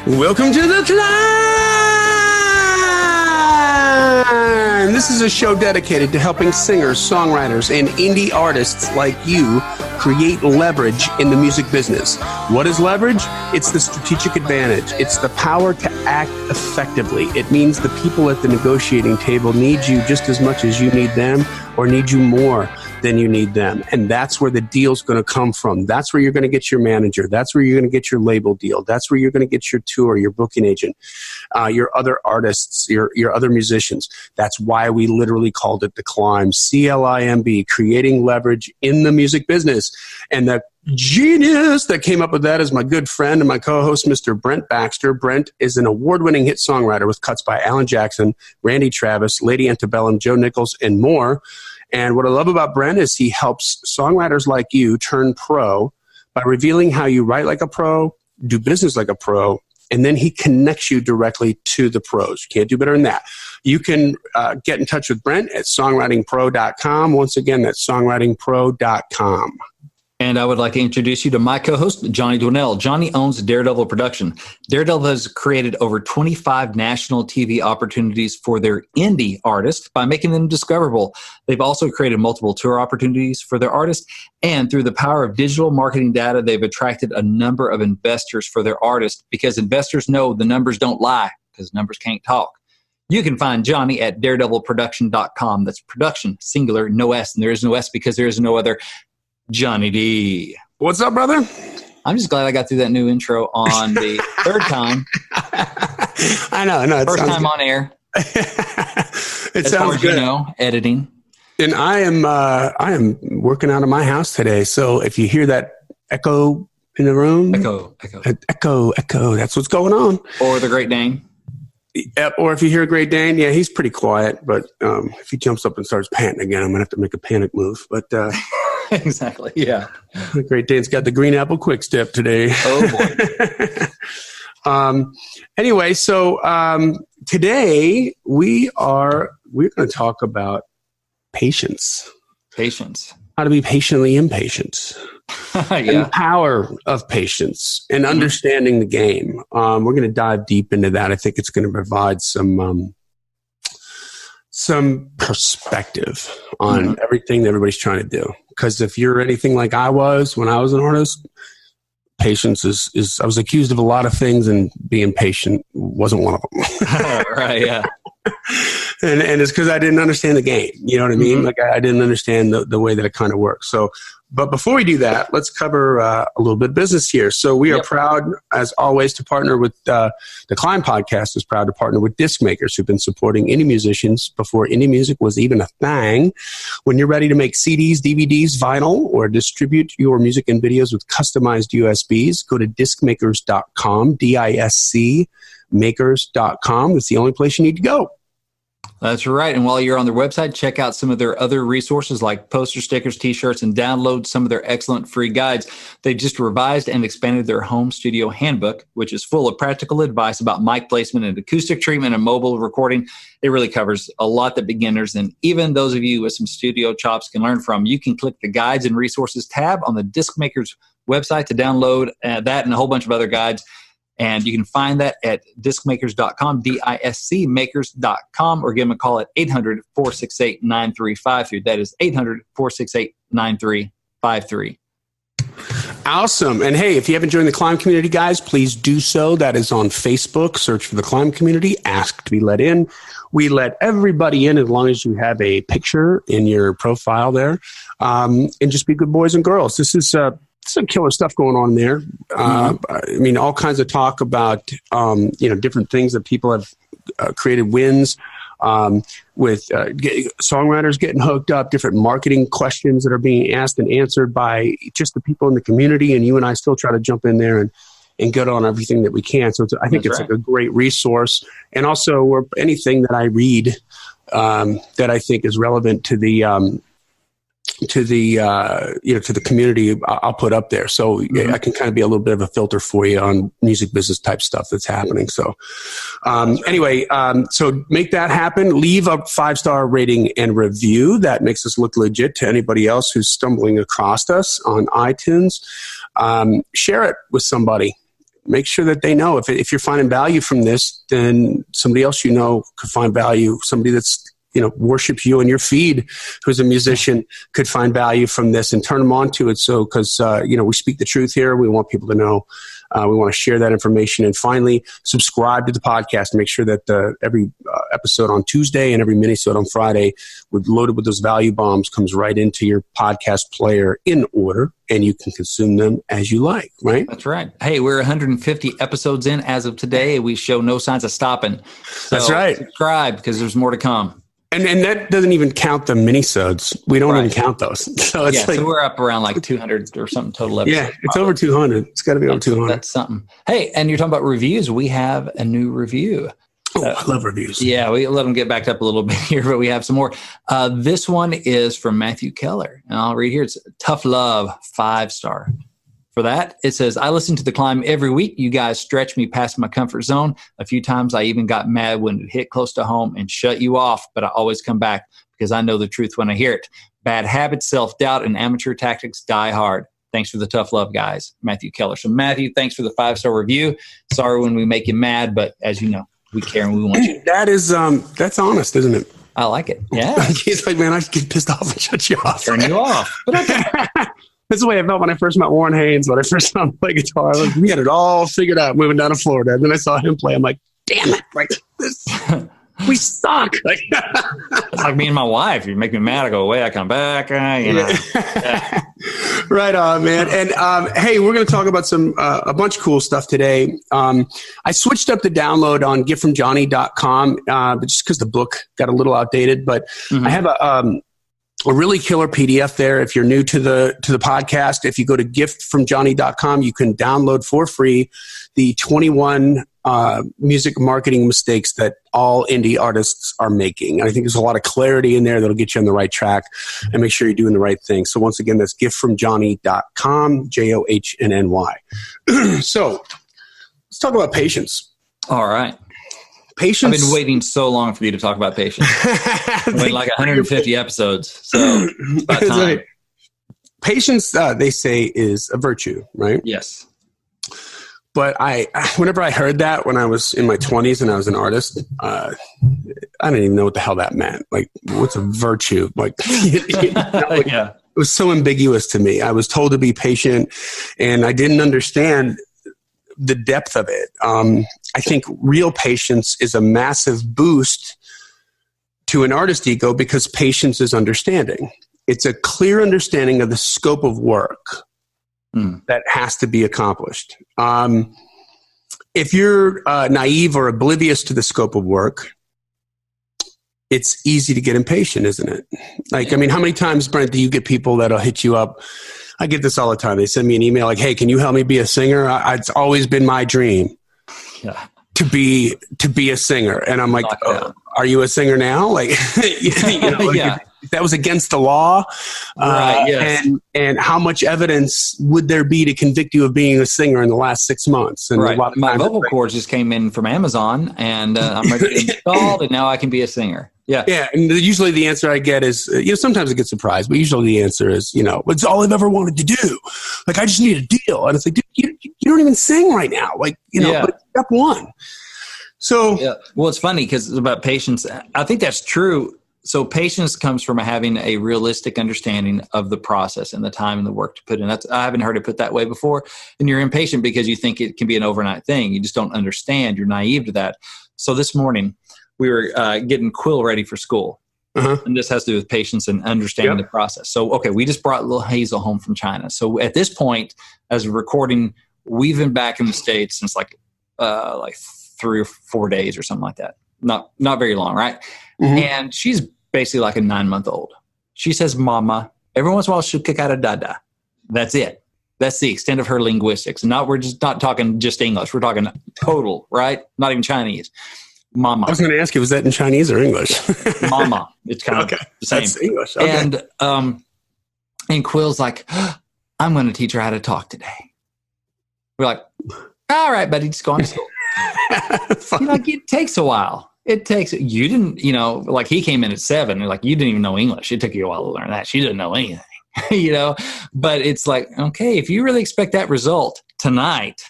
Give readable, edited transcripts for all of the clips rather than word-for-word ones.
Welcome to the C.L.I.M.B. This is a show dedicated to helping singers, songwriters, and indie artists like you create leverage in the music business. What is leverage? It's the strategic advantage. It's the power to act effectively. It means the people at the negotiating table need you just as much as you need them, or need you more than you need them. And that's where the deal's going to come from. That's where you're going to get your manager. That's where you're going to get your label deal. That's where you're going to get your tour, your booking agent, your other artists, your other musicians. That's why we literally called it the C.L.I.M.B, C.L.I.M.B, creating leverage in the music business. And the genius that came up with that is my good friend and my co-host, Mr. Brent Baxter. Brent is an award-winning hit songwriter with cuts by Alan Jackson, Randy Travis, Lady Antebellum, Joe Nichols, and more. And what I love about Brent is he helps songwriters like you turn pro by revealing how you write like a pro, do business like a pro, and then he connects you directly to the pros. You can't do better than that. You can get in touch with Brent at songwritingpro.com. Once again, that's songwritingpro.com. And I would like to introduce you to my co-host, Johnny Dwinell. Johnny owns Daredevil Production. Daredevil has created over 25 national TV opportunities for their indie artists by making them discoverable. They've also created multiple tour opportunities for their artists. And through the power of digital marketing data, they've attracted a number of investors for their artists, because investors know the numbers don't lie, because numbers can't talk. You can find Johnny at daredevilproduction.com. That's production, singular, no S. And there is no S because there is no other Johnny D. What's up, brother? I'm just glad I got through that new intro on the third time. I know. First time good. On air. It as sounds far as good. You know, editing. And I am working out of my house today. So if you hear that echo in the room, echo. That's what's going on. Or the Great Dane. Or if you hear a Great Dane, yeah, he's pretty quiet. But if he jumps up and starts panting again, I'm gonna have to make a panic move. But exactly, yeah. The Great Dane's got the green apple quick step today. Oh boy. Anyway, so today we're going to talk about patience. Patience. How to be patiently impatient. Yeah. And the power of patience and understanding the game. We're going to dive deep into that. I think it's going to provide some perspective on everything that everybody's trying to do. Because if you're anything like I was when I was an artist, patience is I was accused of a lot of things, and being patient wasn't one of them. Right, yeah. And it's because I didn't understand the game. You know what I mean? Like I didn't understand the way that it kind of works. So, but before we do that, let's cover a little bit of business here. So we are proud, as always, to partner with the C.L.I.M.B podcast is proud to partner with disc makers who've been supporting indie musicians before indie music was even a thing. When you're ready to make CDs, DVDs, vinyl, or distribute your music and videos with customized USBs, go to discmakers.com, D-I-S-C makers.com. That's the only place you need to go. That's right. And while you're on their website, check out some of their other resources like poster stickers, T-shirts, and download some of their excellent free guides. They just revised and expanded their home studio handbook, which is full of practical advice about mic placement and acoustic treatment and mobile recording. It really covers a lot that beginners and even those of you with some studio chops can learn from. You can click the Guides and Resources tab on the Disc Makers website to download that and a whole bunch of other guides. And you can find that at discmakers.com, discmakers.com, or give them a call at 800-468-9353. That is 800-468-9353. Awesome. And hey, if you haven't joined the C.L.I.M.B community, guys, please do so. That is on Facebook. Search for the C.L.I.M.B community. Ask to be let in. We let everybody in as long as you have a picture in your profile there. And just be good boys and girls. This is some killer stuff going on there. I mean, all kinds of talk about, different things that people have created wins with songwriters getting hooked up, different marketing questions that are being asked and answered by just the people in the community. And you and I still try to jump in there and get on everything that we can. So I think it's like a great resource. And also anything that I read that I think is relevant to the community, I'll put up there. So I can kind of be a little bit of a filter for you on music business type stuff that's happening. So so make that happen. Leave a 5-star rating and review. That makes us look legit to anybody else who's stumbling across us on iTunes. Share it with somebody. make sure that they know. If you're finding value from this, then somebody else could find value. Somebody that's worships you in your feed, who's a musician, could find value from this and turn them on to it. So, because, we speak the truth here. We want people to know. We want to share that information. And finally, subscribe to the podcast and make sure that every episode on Tuesday and every mini-sode on Friday, loaded with those value bombs, comes right into your podcast player in order, and you can consume them as you like, right? That's right. Hey, we're 150 episodes in as of today. We show no signs of stopping. So that's right. Subscribe, because there's more to come. And that doesn't even count the mini-sodes. We don't even count those. So it's so we're up around like 200 or something total episodes. Yeah, it's over 200. It's got to be over 200. That's something. Hey, and you're talking about reviews. We have a new review. Oh, I love reviews. Yeah, we let them get backed up a little bit here, but we have some more. This one is from Matthew Keller, and I'll read here. It's Tough Love, 5-star. For that, it says, I listen to The Climb every week. You guys stretch me past my comfort zone. A few times I even got mad when it hit close to home and shut you off, but I always come back because I know the truth when I hear it. Bad habits, self-doubt, and amateur tactics die hard. Thanks for the tough love, guys. Matthew Keller. So Matthew, thanks for the 5-star review. Sorry when we make you mad, but as you know, we care and we want you. That is, that's honest, isn't it? I like it. Yeah. He's like, man, I should get pissed off and shut you off. Turn you off. But okay. That's the way I felt when I first met Warren Haynes. When I first saw him play guitar, we had it all figured out moving down to Florida. And then I saw him play. I'm like, damn it. Like, we suck. Like, it's like me and my wife. You make me mad, I go away, I come back. Yeah. Right on, man. And hey, we're going to talk about a bunch of cool stuff today. I switched up the download on giftfromjohnny.com just because the book got a little outdated. But I have a really killer PDF there. If you're new to the podcast, if you go to giftfromjohnny.com, you can download for free the 21 music marketing mistakes that all indie artists are making. And I think there's a lot of clarity in there that'll get you on the right track and make sure you're doing the right thing. So once again, that's giftfromjohnny.com, JOHNNY. So let's talk about patience. All right. Patience. I've been waiting so long for you to talk about patience. I've waited like 150 episodes. So it's about time. Patience, they say, is a virtue, right? Yes. But whenever I heard that when I was in my 20s and I was an artist, I didn't even know what the hell that meant. Like, what's a virtue? Like, yeah. It was so ambiguous to me. I was told to be patient, and I didn't understand the depth of it. I think real patience is a massive boost to an artist ego because patience is understanding. It's a clear understanding of the scope of work that has to be accomplished. If you're naive or oblivious to the scope of work, it's easy to get impatient, isn't it? Like, I mean, how many times, Brent, do you get people that'll hit you up? I get this all the time. They send me an email like, hey, can you help me be a singer? It's always been my dream to be a singer. And I'm like, are you a singer now? Like, if that was against the law. Right, yes. And how much evidence would there be to convict you of being a singer in the last 6 months? And right. My vocal cords just came in from Amazon, and I'm ready to installed, and now I can be a singer. Yeah. Yeah. And usually the answer I get is, sometimes I get surprised, but usually the answer is, it's all I've ever wanted to do. Like, I just need a deal. And it's like, dude, you don't even sing right now. Like, but step one. So, well, it's funny because about patience, I think that's true. So patience comes from having a realistic understanding of the process and the time and the work to put in. I haven't heard it put that way before. And you're impatient because you think it can be an overnight thing. You just don't understand. You're naive to that. So this morning we were getting Quill ready for school. And this has to do with patience and understanding the process. So, okay, we just brought little Hazel home from China. So at this point, as a recording, we've been back in the States since like 3 or 4 days or something like that. Not very long, right? And she's basically like a 9-month-old. She says mama. Every once in a while she'll kick out a dada. That's it. That's the extent of her linguistics. We're just not talking just English. We're talking total, right? Not even Chinese. Mama. I was going to ask you, was that in Chinese or English? Mama. It's kind of the same. That's English. Okay. And Quill's like, I'm going to teach her how to talk today. We're like, all right, buddy, just go on to school. It takes a while. You didn't, like he came in at 7. Like, you didn't even know English. It took you a while to learn that. She didn't know anything, but it's like, okay, if you really expect that result tonight,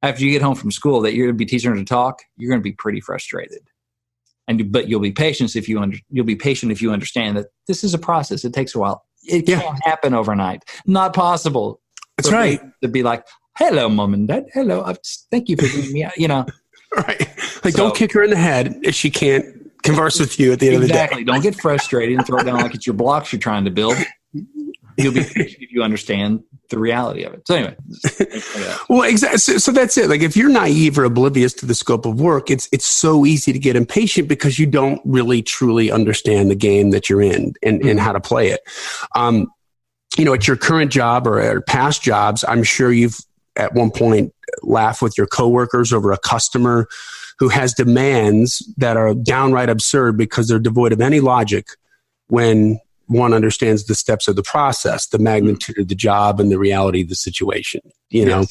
after you get home from school that you're going to be teaching her to talk, you're going to be pretty frustrated. But you'll be patient if you understand that this is a process. It takes a while. It can't happen overnight. Not possible. That's right. To be like, hello, mom and dad. Hello. Thank you for bringing me out, you know. Right. Like, don't kick her in the head if she can't converse with you at the end of the day. Exactly. Don't get frustrated and throw it down like it's your blocks you're trying to build. You'll be patient if you understand the reality of it. So anyway. Well, exactly. So that's it. Like, if you're naive or oblivious to the scope of work, it's so easy to get impatient because you don't really truly understand the game that you're in and how to play it. You know, at your current job or at past jobs, I'm sure you've at one point laughed with your coworkers over a customer who has demands that are downright absurd because they're devoid of any logic when one understands the steps of the process, the magnitude of the job, and the reality of the situation, you know?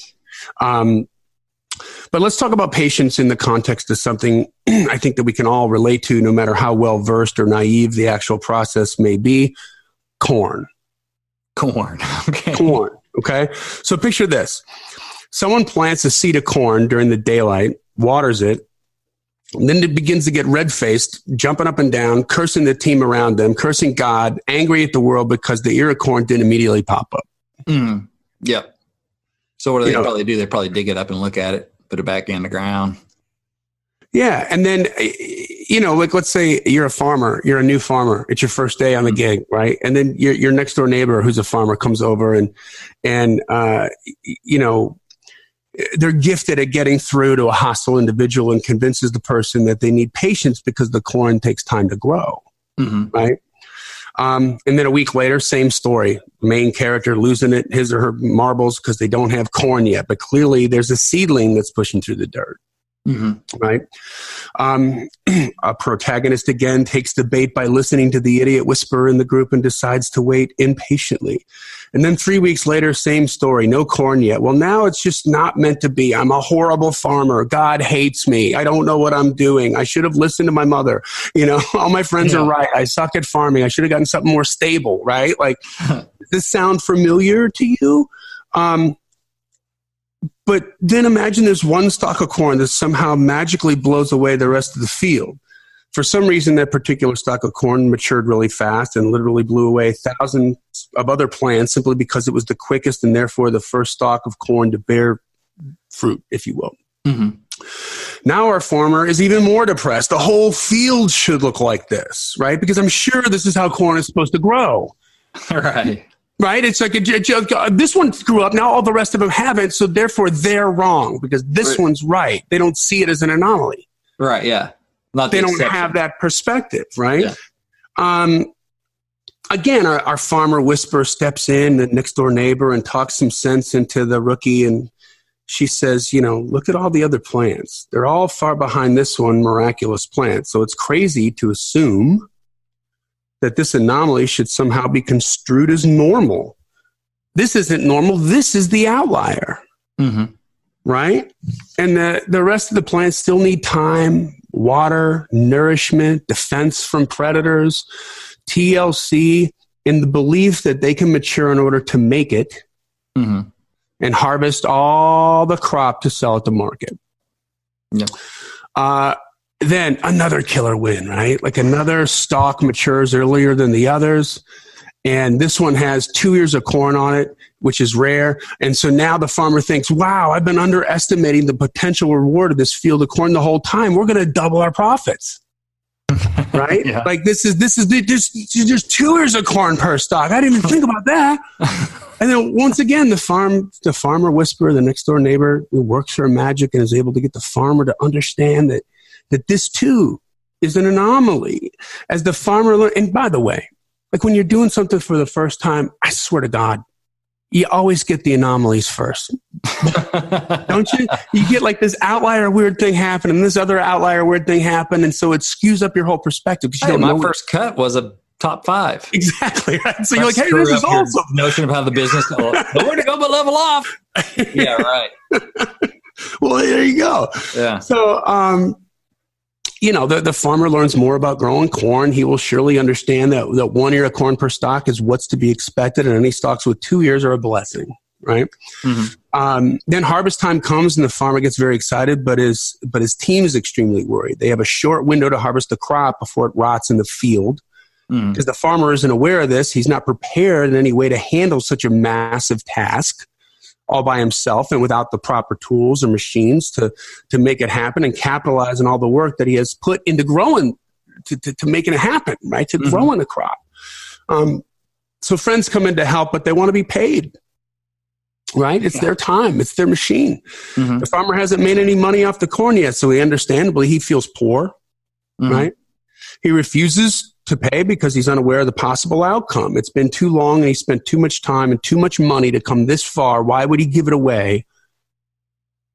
But let's talk about patience in the context of something I think that we can all relate to, no matter how well versed or naive the actual process may be. Corn. Okay. Corn. Okay. So picture this. Someone plants a seed of corn during the daylight, waters it, and then it begins to get red-faced, jumping up and down, cursing the team around them, cursing God, angry at the world because the ear of corn didn't immediately pop up. Yep. So what do they probably do? They probably dig it up and look at it, put it back in the ground. Yeah. And then, you know, like, let's say you're a farmer, you're a new farmer. It's your first day on the gig, right? And then your next door neighbor who's a farmer comes over and you know, they're gifted at getting through to a hostile individual and convinces the person that they need patience because the corn takes time to grow, right? And then a week later, same story. Main character losing his or her marbles because they don't have corn yet, but clearly there's a seedling that's pushing through the dirt. Right. A protagonist again takes the bait by listening to the idiot whisperer in the group and decides to wait impatiently. And then 3 weeks later, same story, no corn yet. Well, now it's just not meant to be. I'm a horrible farmer. God hates me. I don't know what I'm doing. I should have listened to my mother. You know, all my friends are right. I suck at farming. I should have gotten something more stable, right? Like, does this sound familiar to you? But then imagine there's one stalk of corn that somehow magically blows away the rest of the field. For some reason, that particular stalk of corn matured really fast and literally blew away thousands of other plants simply because it was the quickest and therefore the first stalk of corn to bear fruit, if you will. Now our farmer is even more depressed. The whole field should look like this, right? Because I'm sure this is how corn is supposed to grow. Right? It's like a joke. This one grew up. Now all the rest of them haven't. So therefore they're wrong because this one's right. They don't see it as an anomaly. Right. Yeah. They don't have that perspective. Right. Yeah. Again, our farmer whisperer steps in, the next door neighbor, and talks some sense into the rookie. And she says, you know, look at all the other plants. They're all far behind this one miraculous plant. So it's crazy to assume that this anomaly should somehow be construed as normal. This isn't normal. This is the outlier. Right? And the rest of the plants still need time, water, nourishment, defense from predators, TLC, in the belief that they can mature in order to make it and harvest all the crop to sell at the market. Then another killer win, right? Like another stalk matures earlier than the others. And this one has 2 ears of corn on it, which is rare. And so now the farmer thinks, wow, I've been underestimating the potential reward of this field of corn the whole time. We're going to double our profits. Right? Like there's 2 ears of corn per stalk. I didn't even think about that. And then once again, the farmer whisperer, the next door neighbor, who works her magic and is able to get the farmer to understand that this too is an anomaly. As the farmer learned, and by the way, like when you're doing something for the first time, I swear to God, you always get the anomalies first. Don't you? You get like this outlier weird thing happen and this other outlier weird thing happen. And so it skews up your whole perspective. Because you don't know. My first cut was a top 5. Exactly. Right? So you're like, hey, this is awesome. Notion of how the business, nowhere to go but level off. Yeah, right. Well, there you go. Yeah. So, you know, the farmer learns more about growing corn. He will surely understand that 1 ear of corn per stalk is what's to be expected, and any stalks with 2 ears are a blessing. right? Then harvest time comes and the farmer gets very excited, but his team is extremely worried. They have a short window to harvest the crop before it rots in the field. Because the farmer isn't aware of this. He's not prepared in any way to handle such a massive task all by himself and without the proper tools or machines to make it happen and capitalize on all the work that he has put into growing to making it happen, right? To growing a crop. So friends come in to help, but they want to be paid, right? It's their time. It's their machine. The farmer hasn't made any money off the corn yet, so understandably he feels poor, right? He refuses to pay because he's unaware of the possible outcome. It's been too long and he spent too much time and too much money to come this far. Why would he give it away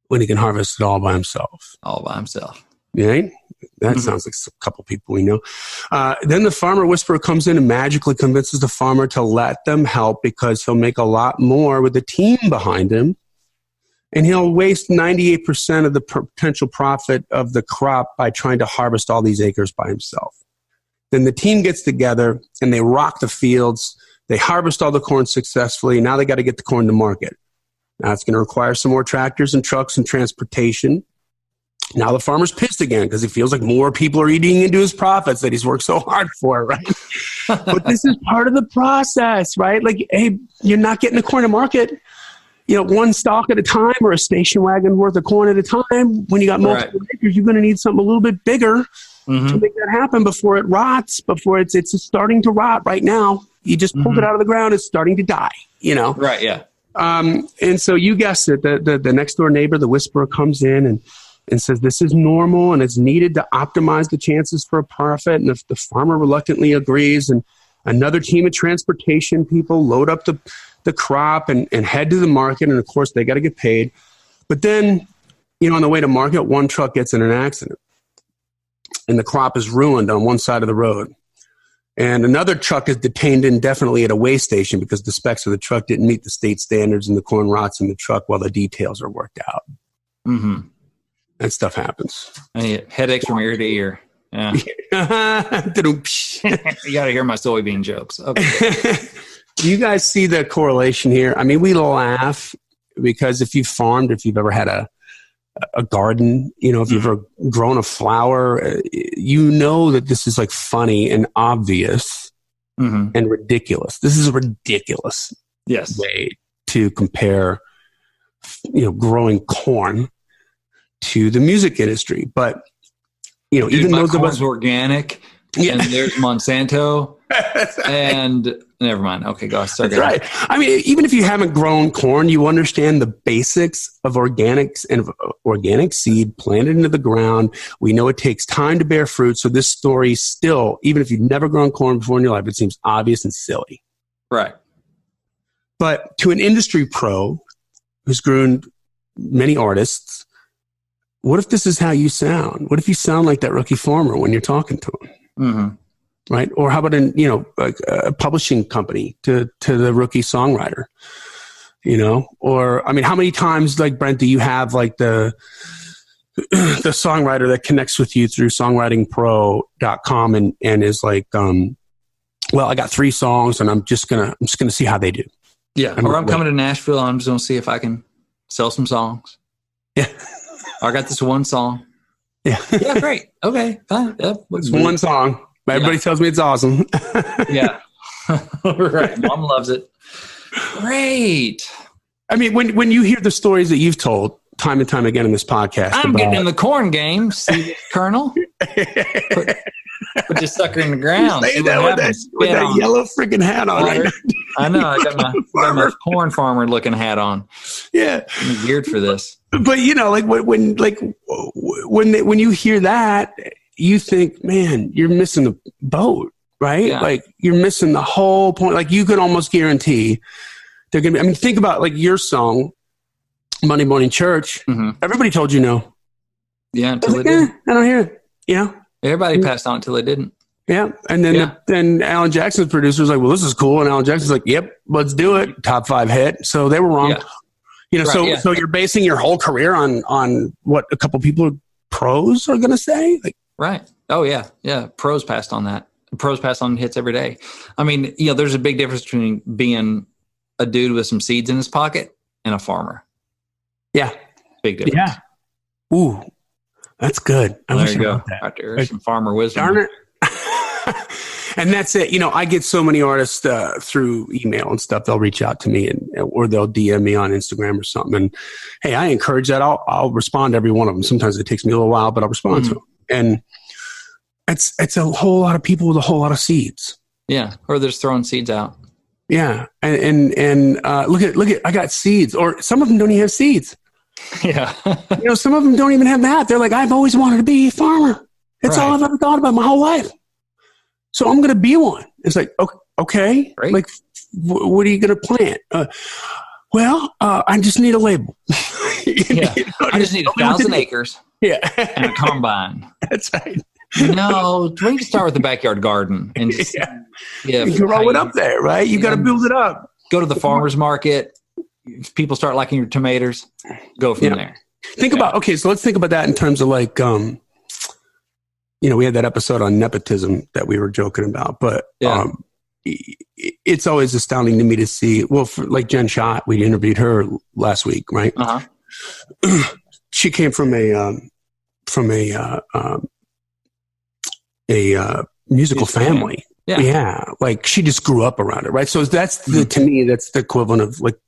when he can harvest it all by himself? All by himself. Right? That sounds like a couple people we know. Then the farmer whisperer comes in and magically convinces the farmer to let them help because he'll make a lot more with the team behind him. And he'll waste 98% of the potential profit of the crop by trying to harvest all these acres by himself. Then the team gets together and they rock the fields. They harvest all the corn successfully. Now they got to get the corn to market. Now it's going to require some more tractors and trucks and transportation. Now the farmer's pissed again because he feels like more people are eating into his profits that he's worked so hard for, right? But this is part of the process, right? Like, hey, you're not getting the corn to market, one stalk at a time or a station wagon worth of corn at a time. When you got multiple acres, you're going to need something a little bit bigger to make that happen before it rots, before it's starting to rot right now. You just pulled it out of the ground. It's starting to die, Right, yeah. And so you guessed it. The next door neighbor, the whisperer, comes in and says this is normal and it's needed to optimize the chances for a profit. And if the farmer reluctantly agrees, and another team of transportation people load up the crop and head to the market. And of course, they got to get paid. But then, on the way to market, one truck gets in an accident and the crop is ruined on one side of the road. And another truck is detained indefinitely at a weigh station because the specs of the truck didn't meet the state standards and the corn rots in the truck while the details are worked out. That stuff happens. Headaches from ear to ear. Yeah. You got to hear my soybean jokes. Okay. Do you guys see the correlation here? I mean, we laugh because if you've farmed, if you've ever had a garden, if you've ever grown a flower, you know that this is like funny and obvious and ridiculous. This is a ridiculous way to compare, growing corn to the music industry. But, even those of us organic and there's Monsanto and never mind. Okay, go ahead. That's right. I mean, even if you haven't grown corn, you understand the basics of organics and organic seed planted into the ground. We know it takes time to bear fruit. So this story still, even if you've never grown corn before in your life, it seems obvious and silly. Right. But to an industry pro who's grown many artists, what if this is how you sound? What if you sound like that rookie farmer when you're talking to him? Right? Or how about a publishing company to the rookie songwriter? Or I mean, how many times, like Brent, do you have like the songwriter that connects with you through songwritingpro.com and is like, well, I got 3 songs and I'm just gonna see how they do. Yeah. Or I'm coming to Nashville. I'm just gonna see if I can sell some songs. Yeah. I got this one song. Yeah. Yeah, great. Okay, fine. It's one song. Everybody tells me it's awesome. Yeah. Right. Mom loves it. Great. I mean, when you hear the stories that you've told time and time again in this podcast. I'm getting in the corn game. See, Colonel? Put this sucker in the ground. Say that with that yellow freaking hat on. Right? I know. I got my corn farmer looking hat on. Yeah. I'm geared for this. But like when you hear that, you think, man, you're missing the boat, right? Yeah. Like you're missing the whole point. Like you could almost guarantee they're going to be, I mean, think about like your song, Monday Morning Church. Mm-hmm. Everybody told you no. Yeah. Until they didn't. I don't hear it. Yeah. Everybody passed on until they didn't. Yeah. And then, then Alan Jackson's producer was like, well, this is cool. And Alan Jackson's like, yep, let's do it. Top 5 hit. So they were wrong. Yeah. So you're basing your whole career on what a couple people pros are going to say. Like, right. Oh yeah. Yeah. Pros passed on that. Pros pass on hits every day. I mean, there's a big difference between being a dude with some seeds in his pocket and a farmer. Yeah. Big difference. Yeah. Ooh, that's good. There you go. Right there, some farmer wisdom. Darn it. And that's it. I get so many artists through email and stuff. They'll reach out to me or they'll DM me on Instagram or something. And hey, I encourage that. I'll respond to every one of them. Sometimes it takes me a little while, but I'll respond to them. And it's a whole lot of people with a whole lot of seeds. Yeah, or they're just throwing seeds out. Yeah, and look at I got seeds, or some of them don't even have seeds. Yeah, some of them don't even have that. They're like, I've always wanted to be a farmer. That's all I've ever thought about my whole life. So I'm going to be one. It's like, okay, great. Like, what are you going to plant? I just need a label. I just need 1,000 acres. Yeah, and a combine. That's right. No, we need to start with the backyard garden and just you grow it up there, right? You got to build it up. Go to the farmer's market. If people start liking your tomatoes, go from there. Think about so let's think about that in terms of like we had that episode on nepotism that we were joking about, but it's always astounding to me to see. Well, for like Jen Schott, we interviewed her last week, right? She came from a musical family. Yeah. Like she just grew up around it, right? So that's to me, that's the equivalent of like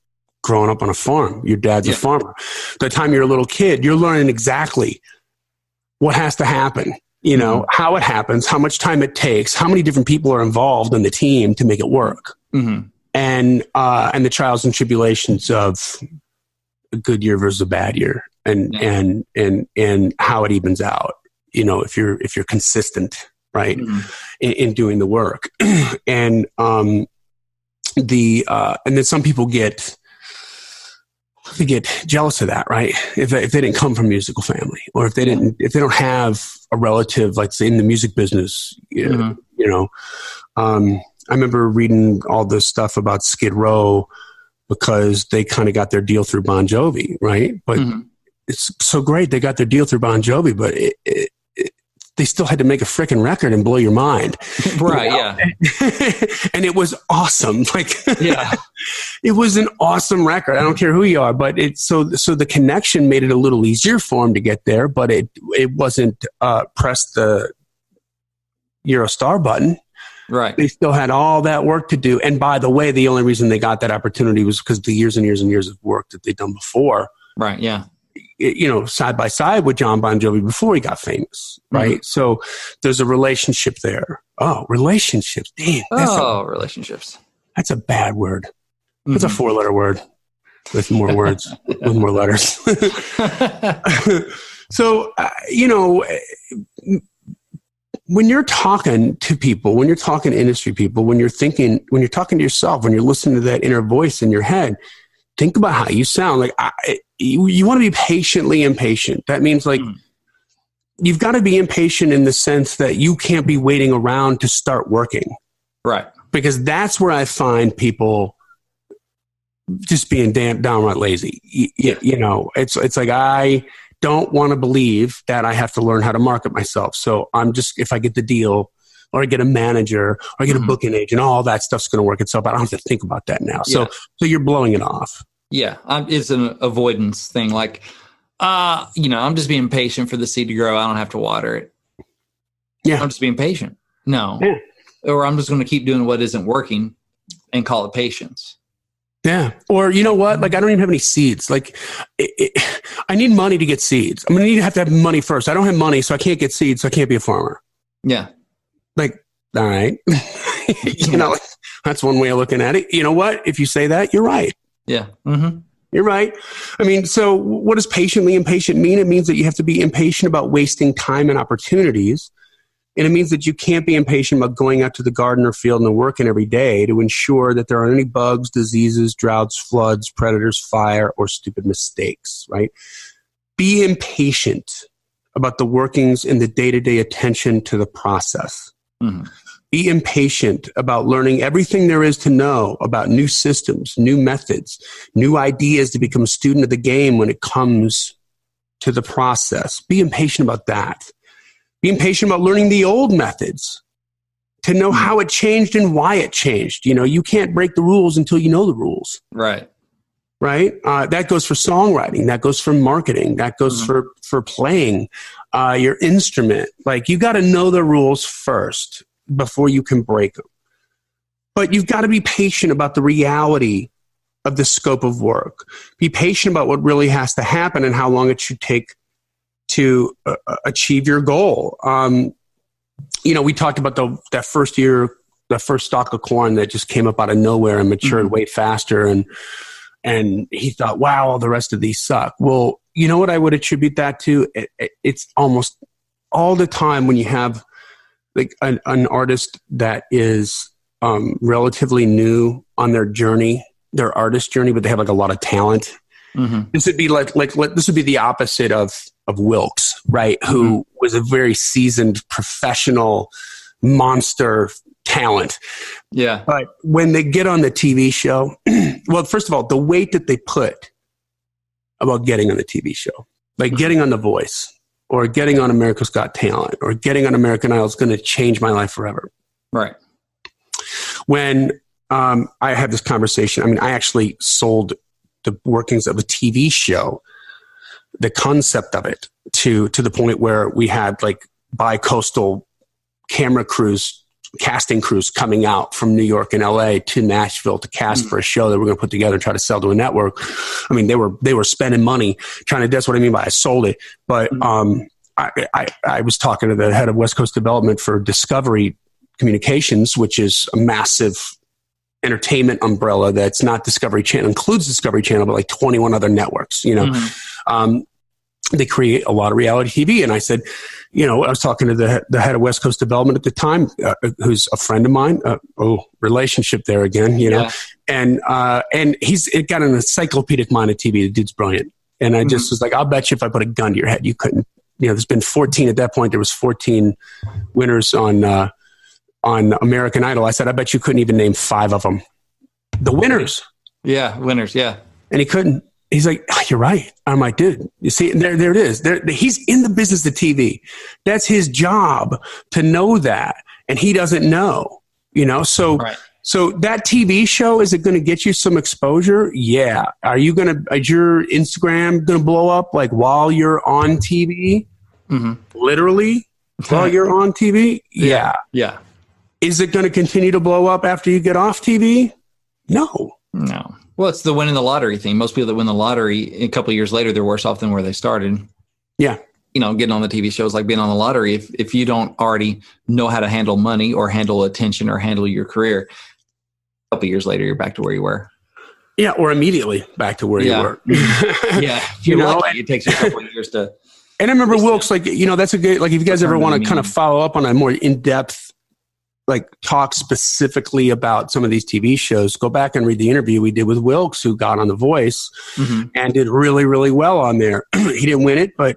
growing up on a farm. Your dad's a farmer. The time you're a little kid, you're learning exactly what has to happen, how it happens, how much time it takes, how many different people are involved in the team to make it work. And the trials and tribulations of a good year versus a bad year and how it evens out, if you're consistent, right. In doing the work. And then some people get jealous of that, right? If they didn't come from a musical family, or if they don't have a relative, like say in the music business, I remember reading all this stuff about Skid Row because they kind of got their deal through Bon Jovi, right? But it's so great. They got their deal through Bon Jovi, but they still had to make a freaking record and blow your mind. Right. Yeah. And it was awesome. It was an awesome record. I don't care who you are, but so the connection made it a little easier for them to get there, but it wasn't, press the you're a star button. Right. They still had all that work to do. And by the way, the only reason they got that opportunity was because the years and years and years of work that they'd done before. Right. Yeah. Side by side with John Bon Jovi before he got famous, right? So there's a relationship there. Oh, relationships. Damn. Relationships. That's a bad word. It's a 4-letter word with more words, with more letters. So, when you're talking to people, when you're talking to industry people, when you're talking to yourself, when you're listening to that inner voice in your head, think about how you sound. Like you want to be patiently impatient. That means like you've got to be impatient in the sense that you can't be waiting around to start working. Right. Because that's where I find people just being downright lazy. It's like I don't want to believe that I have to learn how to market myself. So if I get the deal or I get a manager or I get a booking agent, all that stuff's going to work itself out. I don't have to think about that now. So you're blowing it off. Yeah. It's an avoidance thing. Like, I'm just being patient for the seed to grow. I don't have to water it. Yeah. I'm just being patient. No. Yeah. Or I'm just going to keep doing what isn't working and call it patience. Yeah. Or you know what? Like I don't even have any seeds. Like I need money to get seeds. I'm going to have money first. I don't have money, so I can't get seeds. So I can't be a farmer. Yeah. Like, all right. That's one way of looking at it. You know what? If you say that, you're right. Yeah. Mm-hmm. You're right. I mean, so what does patiently impatient mean? It means that you have to be impatient about wasting time and opportunities. And it means that you can't be impatient about going out to the garden or field and working every day to ensure that there aren't any bugs, diseases, droughts, floods, predators, fire, or stupid mistakes, right? Be impatient about the workings and the day-to-day attention to the process. Mm-hmm. Be impatient about learning everything there is to know about new systems, new methods, new ideas to become a student of the game when it comes to the process. Be impatient about that. Be impatient about learning the old methods to know how it changed and why it changed. You know, you can't break the rules until you know the rules. Right. Right. That goes for songwriting. That goes for marketing. That goes for playing your instrument. Like, you got to know the rules first before you can break them. But you've got to be patient about the reality of the scope of work. Be patient about what really has to happen and how long it should take to achieve your goal. You know, we talked about that first year, the first stalk of corn that just came up out of nowhere and matured way faster. And he thought, wow, all the rest of these suck. Well, you know what I would attribute that to? It's almost all the time when you have like an artist that is relatively new on their journey, their artist journey, but they have like a lot of talent. This would be like this would be the opposite of Wilkes, right? Who was a very seasoned professional monster talent. Yeah. But when they get on the TV show, well, first of all, the weight that they put about getting on the TV show, like getting on The Voice or getting on America's Got Talent or getting on American Idol is going to change my life forever. Right. When I had this conversation, I mean, I actually sold the workings of a TV show, the concept of it, to the point where we had like bi-coastal camera crews, casting crews coming out from New York and LA to Nashville to cast for a show that we're going to put together and try to sell to a network. I mean, they were spending money trying to, that's what I mean by I sold it. But I was talking to the head of West Coast Development for Discovery Communications, which is a massive entertainment umbrella that's not Discovery Channel, includes Discovery Channel, but like 21 other networks, you know. They create a lot of reality TV. And I said, you know, I was talking to the head of West Coast Development at the time, who's a friend of mine. Relationship there again, you know. And he's got an encyclopedic mind of TV. The dude's brilliant. And I just was like, I'll bet you if I put a gun to your head, you couldn't. You know, there's been 14 at that point. There was 14 winners on American Idol. I said, I bet you couldn't even name 5 of them. The winners. Yeah, winners. Yeah. And he couldn't. He's like, oh, you're right. I'm like, dude, you see, there it is. He's in the business of TV. That's his job to know that. And he doesn't know, you know? So, so that TV show, is it going to get you some exposure? Yeah. Is your Instagram going to blow up like while you're on TV? Literally while you're on TV? Yeah. Yeah. Is it going to continue to blow up after you get off TV? No. Well, it's the winning the lottery thing. Most people that win the lottery a couple of years later, they're worse off than where they started. Yeah. You know, getting on the TV shows like being on the lottery. If you don't already know how to handle money or handle attention or handle your career, a couple of years later, you're back to where you were. Yeah. Or immediately back to where you were. Yeah. If you're lucky, it takes you a couple of years to. And I remember Wilkes, like, you know, that's a good, like, if you guys ever want to kind of follow up on a more in-depth, like, talk specifically about some of these TV shows, go back and read the interview we did with Wilkes, who got on The Voice and did really, really well on there. He didn't win it, but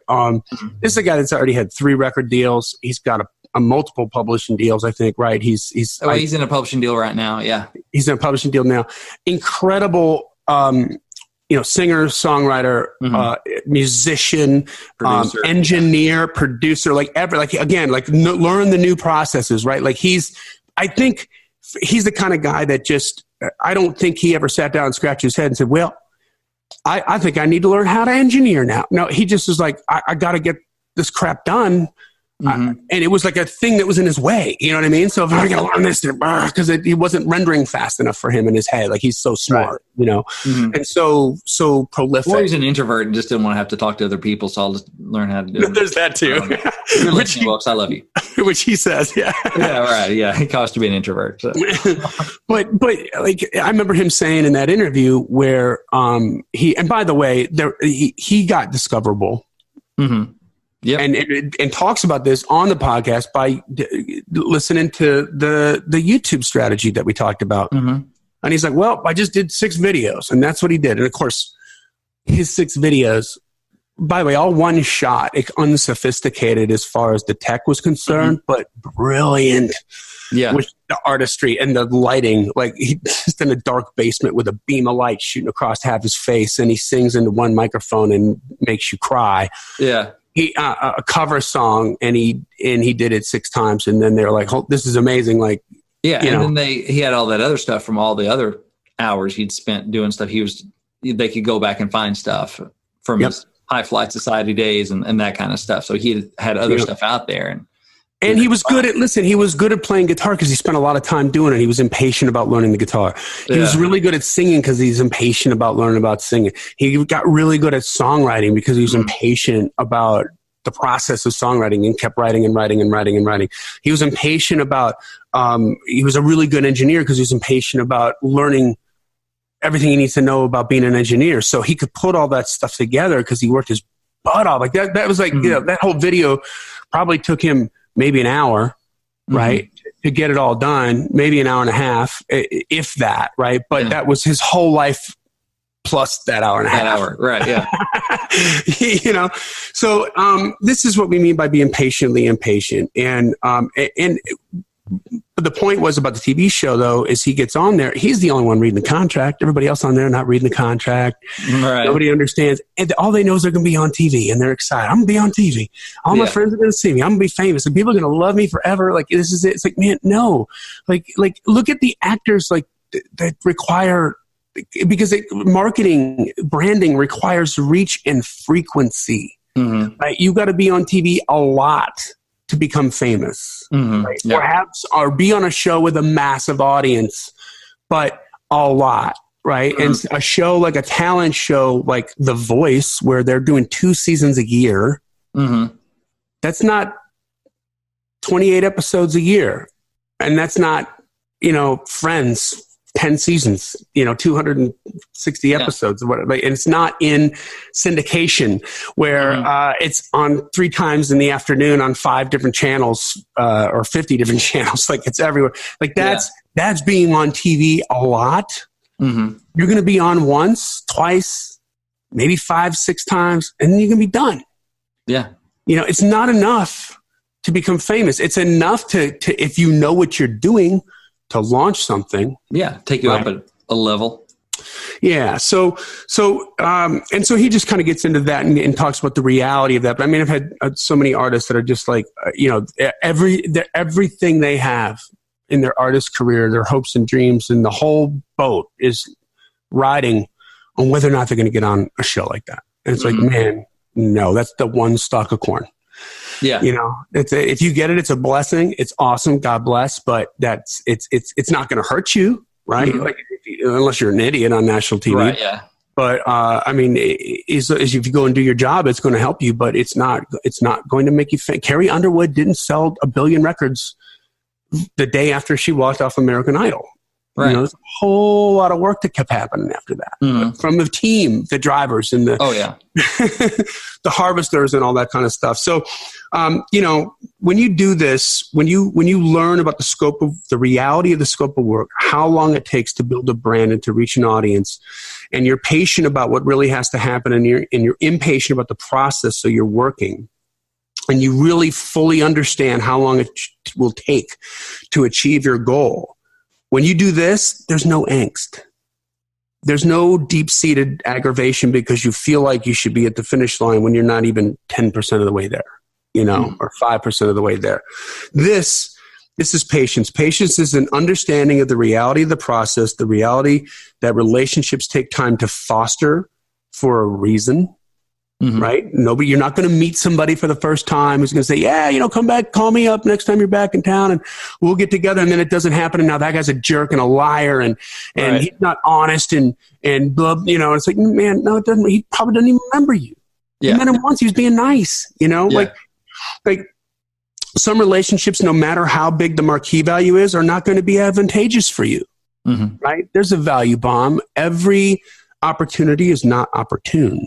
this is a guy that's already had 3 record deals. He's got a multiple publishing deals, I think, right? He's in a publishing deal right now. Yeah. He's in a publishing deal now. Incredible, you know, singer, songwriter, musician, producer, engineer, producer, learn the new processes, right? Like I think he's the kind of guy that I don't think he ever sat down and scratched his head and said, well, I think I need to learn how to engineer now. No, he just was like, I got to get this crap done. And it was like a thing that was in his way. You know what I mean? So if I got to learn this, because he wasn't rendering fast enough for him in his head. Like, he's so smart, you know, and so prolific. Or he's an introvert and just didn't want to have to talk to other people. So I'll just learn how to do it. There's that too. You're listening, Wilkes. I love you. Which he says, yeah. Yeah, right. Yeah, he caused to be an introvert. So. but like, I remember him saying in that interview where and by the way, he got discoverable. Yep. And talks about this on the podcast by listening to the YouTube strategy that we talked about. And he's like, well, I just did 6 videos. And that's what he did. And of course, his 6 videos, by the way, all one shot, unsophisticated as far as the tech was concerned, but brilliant with the artistry and the lighting. Like, he's just in a dark basement with a beam of light shooting across half his face. And he sings into one microphone and makes you cry. Yeah. a cover song, and he did it 6 times, and then they're like, oh, "This is amazing!" Like, yeah, and then he had all that other stuff from all the other hours he'd spent doing stuff. They could go back and find stuff from his High Flight Society days and that kind of stuff. So he had other stuff out there, and he was good at playing guitar because he spent a lot of time doing it. He was impatient about learning the guitar. He was really good at singing because he's impatient about learning about singing. He got really good at songwriting because he was impatient about the process of songwriting and kept writing and writing and writing and writing. He was impatient about, he was a really good engineer because he was impatient about learning everything he needs to know about being an engineer. So he could put all that stuff together because he worked his butt off. Like that was like, that whole video probably took him maybe an hour, right, to get it all done, maybe an hour and a half, if that, right? But that was his whole life plus that hour and a half. That hour, right, yeah. So this is what we mean by being patiently impatient. But the point was about the TV show, though, is he gets on there. He's the only one reading the contract. Everybody else on there not reading the contract. Right. Nobody understands. And all they know is they're going to be on TV, and they're excited. I'm going to be on TV. All my friends are going to see me. I'm going to be famous, and people are going to love me forever. Like, this is it. It's like, man, no. Like look at the actors like that require, because marketing, branding requires reach and frequency. Right? You got to be on TV a lot to become famous, right? Perhaps, or be on a show with a massive audience, but a lot, right? And a show like a talent show like The Voice, where they're doing 2 seasons a year, that's not 28 episodes a year. And that's not, Friends, 10 seasons, 260 episodes, or whatever. And it's not in syndication where it's on 3 times in the afternoon on 5 different channels or 50 different channels. Like, it's everywhere. Like, that's being on TV a lot. You're going to be on once, twice, maybe 5, 6 times, and then you're going to be done. Yeah. It's not enough to become famous. It's enough to if you know what you're doing, to launch something. Yeah. Take you up a level. Yeah. So he just kind of gets into that and talks about the reality of that. But I mean, I've had so many artists that are just like, everything they have in their artist career, their hopes and dreams, and the whole boat is riding on whether or not they're going to get on a show like that. And it's like, man, no, that's the one stalk of corn. Yeah. If you get it, it's a blessing. It's awesome. God bless. But it's not going to hurt you, right? Like, unless you're an idiot on national TV. Right. Yeah. But I mean, if you go and do your job, it's going to help you. But it's not going to make you famous. Carrie Underwood didn't sell 1 billion records the day after she walked off American Idol. Right. There's a whole lot of work that kept happening after that from the team, the drivers, and the the harvesters, and all that kind of stuff. So, when you do this, when you learn about the reality of the scope of work, how long it takes to build a brand and to reach an audience, and you're patient about what really has to happen, and you're impatient about the process, so you're working, and you really fully understand how long it will take to achieve your goal. When you do this, there's no angst. There's no deep-seated aggravation because you feel like you should be at the finish line when you're not even 10% of the way there, or 5% of the way there. This is patience. Patience is an understanding of the reality of the process, the reality that relationships take time to foster for a reason. Right? You're not going to meet somebody for the first time who's going to say, come back, call me up next time you're back in town and we'll get together. And then it doesn't happen. And now that guy's a jerk and a liar and he's not honest and blah, it's like, man, no, it doesn't. He probably doesn't even remember you. Yeah. You met him once. He was being nice, like some relationships, no matter how big the marquee value is, are not going to be advantageous for you. Right? There's a value bomb. Every opportunity is not opportune.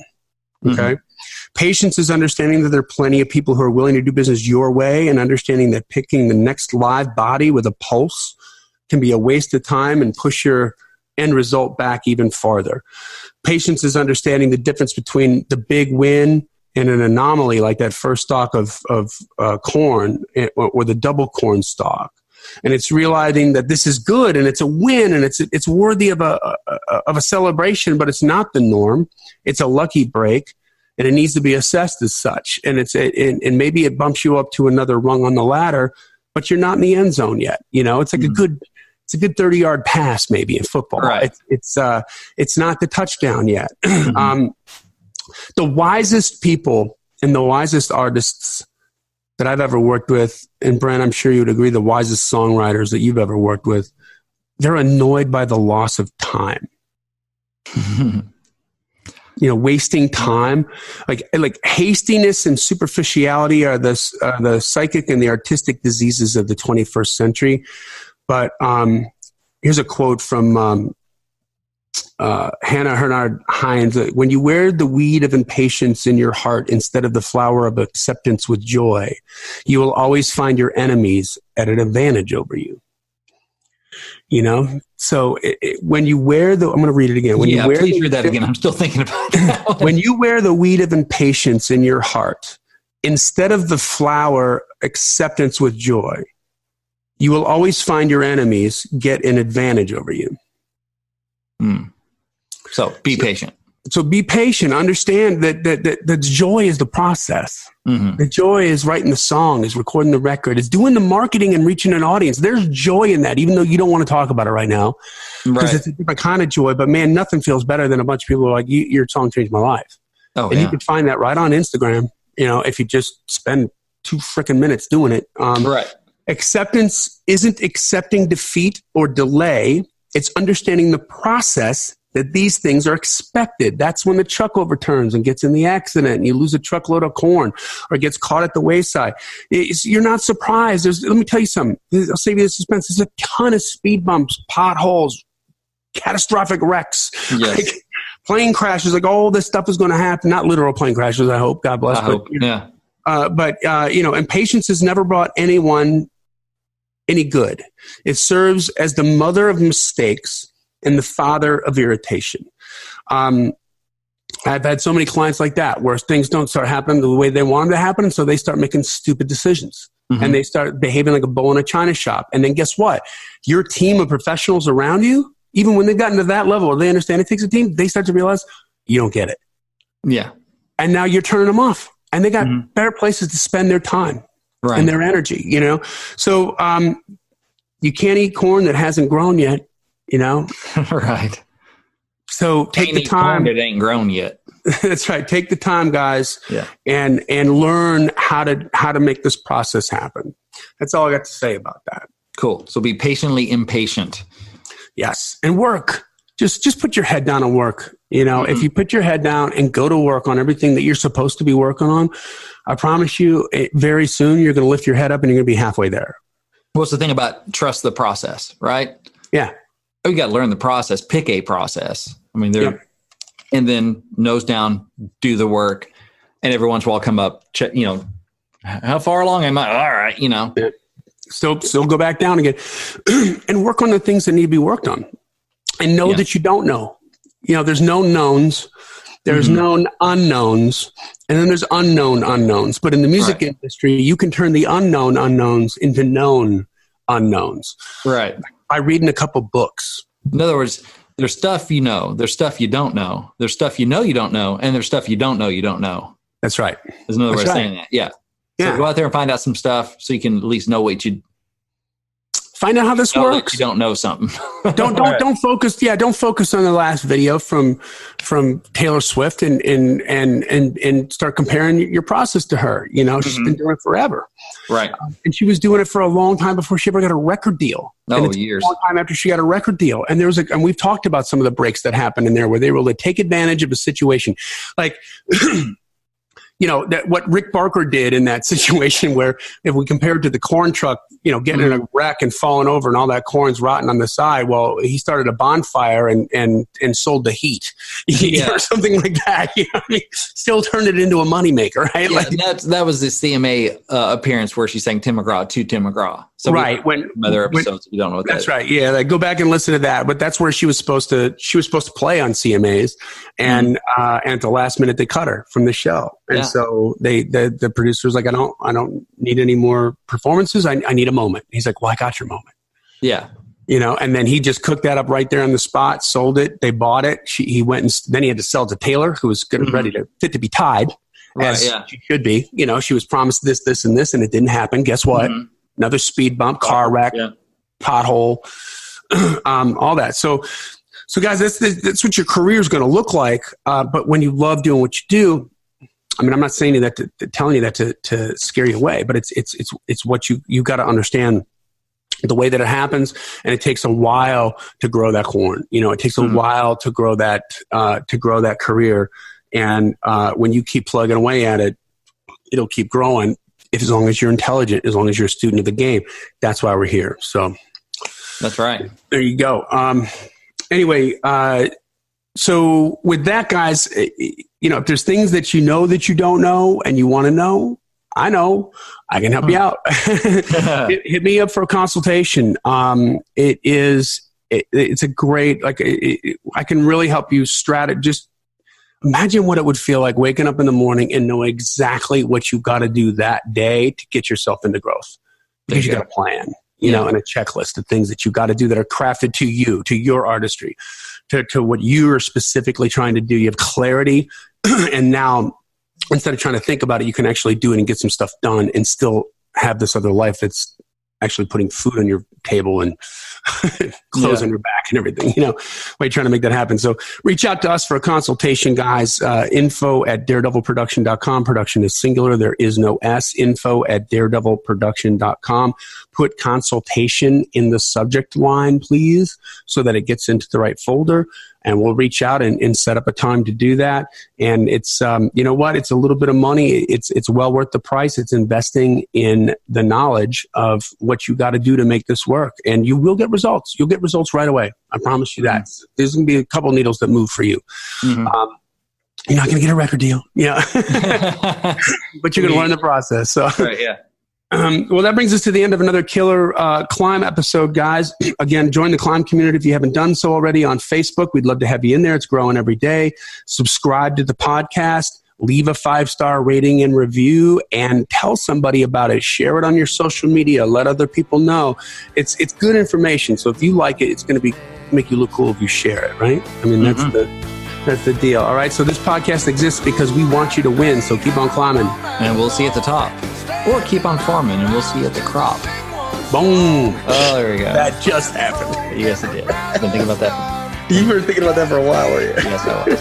Okay. Patience is understanding that there are plenty of people who are willing to do business your way, and understanding that picking the next live body with a pulse can be a waste of time and push your end result back even farther. Patience is understanding the difference between the big win and an anomaly like that first stalk of corn or the double corn stalk. And it's realizing that this is good and it's a win and it's worthy of a celebration, but it's not the norm. It's a lucky break. and it needs to be assessed as such. And and maybe it bumps you up to another rung on the ladder, but you're not in the end zone yet. It's like a good 30-yard pass maybe in football. Right. It's not the touchdown yet. The wisest people and the wisest artists that I've ever worked with, and Brent, I'm sure you would agree, the wisest songwriters that you've ever worked with, they're annoyed by the loss of time. Wasting time, like hastiness and superficiality are the psychic and the artistic diseases of the 21st century. But here's a quote from Hannah Hernard Hines: "When you wear the weed of impatience in your heart instead of the flower of acceptance with joy, you will always find your enemies at an advantage over you." So when you wear I'm going to read it again. Please read that again. I'm still thinking about that. When you wear the weed of impatience in your heart instead of the flower acceptance with joy, you will always find your enemies get an advantage over you. So be patient. So be patient. Understand that the joy is the process. The joy is writing the song, is recording the record, is doing the marketing and reaching an audience. There's joy in that, even though you don't want to talk about it right now. Because it's a different kind of joy. But man, nothing feels better than a bunch of people who are like, your song changed my life. Oh, and you can find that right on Instagram, if you just spend 2 freaking minutes doing it. Right. Acceptance isn't accepting defeat or delay. It's understanding the process that these things are expected. That's when the truck overturns and gets in the accident and you lose a truckload of corn or gets caught at the wayside. You're not surprised. Let me tell you something. I'll save you the suspense. There's a ton of speed bumps, potholes, catastrophic wrecks, plane crashes. Like all this stuff is going to happen. Not literal plane crashes, I hope. God bless. Impatience has never brought anyone any good. It serves as the mother of mistakes and the father of irritation. I've had so many clients like that where things don't start happening the way they want them to happen, and so they start making stupid decisions. And they start behaving like a bull in a china shop. And then guess what? Your team of professionals around you, even when they've gotten to that level where they understand it takes a team, they start to realize you don't get it. Yeah. And now you're turning them off. And they got better places to spend their time and their energy, So you can't eat corn that hasn't grown yet. Right. So take the time. It ain't grown yet. That's right. Take the time, guys, and learn how to make this process happen. That's all I got to say about that. Cool. So be patiently impatient. Yes, and work. Just put your head down and work. If you put your head down and go to work on everything that you're supposed to be working on, I promise you, very soon you're going to lift your head up and you're going to be halfway there. What's the thing about trust the process, right? Yeah. You got to learn the process, pick a process. I mean, and then nose down, do the work. And every once in a while come up, check, how far along am I? All right. Yeah. Still go back down again and work on the things that need to be worked on and know that you don't know. There's known knowns, there's known unknowns, and then there's unknown unknowns. But in the music industry, you can turn the unknown unknowns into known unknowns. Right. By reading a couple books. In other words, there's stuff there's stuff you don't know, there's stuff you don't know, and there's stuff you don't know. That's right. There's another way of saying that. Yeah. So go out there and find out some stuff so you can at least know what you find out how this works. You don't know something. Don't focus. Yeah, don't focus on the last video from Taylor Swift and start comparing your process to her. She's been doing it forever. Right. And she was doing it for a long time before she ever got a record deal. Years. A long time after she got a record deal. And and we've talked about some of the breaks that happened in there where they were able to take advantage of a situation. Like, what Rick Barker did in that situation where if we compare it to the corn truck, getting in a wreck and falling over and all that corn's rotting on the side. Well, he started a bonfire and sold the heat or something like that. Still turned it into a moneymaker, right? Yeah, that was the CMA appearance where she sang Tim McGraw to Tim McGraw. So when other episodes, you don't know what that is. That's right. Yeah, go back and listen to that. But that's where she was supposed to play on CMAs, and at the last minute they cut her from the show. And so the producer's like, I don't need any more performances. I need a moment. He's like, well, I got your moment. Yeah. And then he just cooked that up right there on the spot, sold it. They bought it. He went and then he had to sell it to Taylor, who was ready to fit to be tied, as she should be. She was promised this, this, and this, and it didn't happen. Guess what? Another speed bump, car wreck, pothole, all that. So guys, that's what your career is going to look like. But when you love doing what you do, I mean, I'm not saying that telling you that to scare you away, but it's what you got to understand. The way that it happens, and it takes a while to grow that corn. It takes a while to grow that career. And when you keep plugging away at it, it'll keep growing. As long as you're intelligent, as long as you're a student of the game. That's why we're here. So that's right. There you go. Anyway, so with that, guys, if there's things that you don't know and you want to know, I know I can help you out. Hit me up for a consultation. It's a great, I can really help you just imagine what it would feel like waking up in the morning and know exactly what you got to do that day to get yourself into growth. Because you got a plan, and a checklist of things that you got to do that are crafted to you, to your artistry, to what you are specifically trying to do. You have clarity. And now, instead of trying to think about it, you can actually do it and get some stuff done and still have this other life that's actually putting food on your table and clothes on your back and everything, while you're trying to make that happen. So reach out to us for a consultation, guys. info@daredevilproduction.com. Production is singular. There is no S. info@daredevilproduction.com. Put consultation in the subject line, please, so that it gets into the right folder. And we'll reach out and set up a time to do that. And it's, it's a little bit of money. It's well worth the price. It's investing in the knowledge of what you got to do to make this work. And you will get results. You'll get results right away. I promise you that. There's going to be a couple needles that move for you. You're not going to get a record deal. Yeah. But you're going to learn the process. So. Right, yeah. Well, that brings us to the end of another killer C.L.I.M.B episode, guys. Again, join the C.L.I.M.B community if you haven't done so already on Facebook. We'd love to have you in there. It's growing every day. Subscribe to the podcast. Leave a 5-star rating and review, and tell somebody about it. Share it on your social media. Let other people know. It's good information. So if you like it, it's going to make you look cool if you share it, right? I mean, that's the deal. All right. So this podcast exists because we want you to win. So keep on climbing. And we'll see you at the top. Or keep on farming and we'll see you at the crop. Boom. Oh, there we go. That just happened. Yes, it did. I've been thinking about that. You were thinking about that for a while, were you? Yes, I was.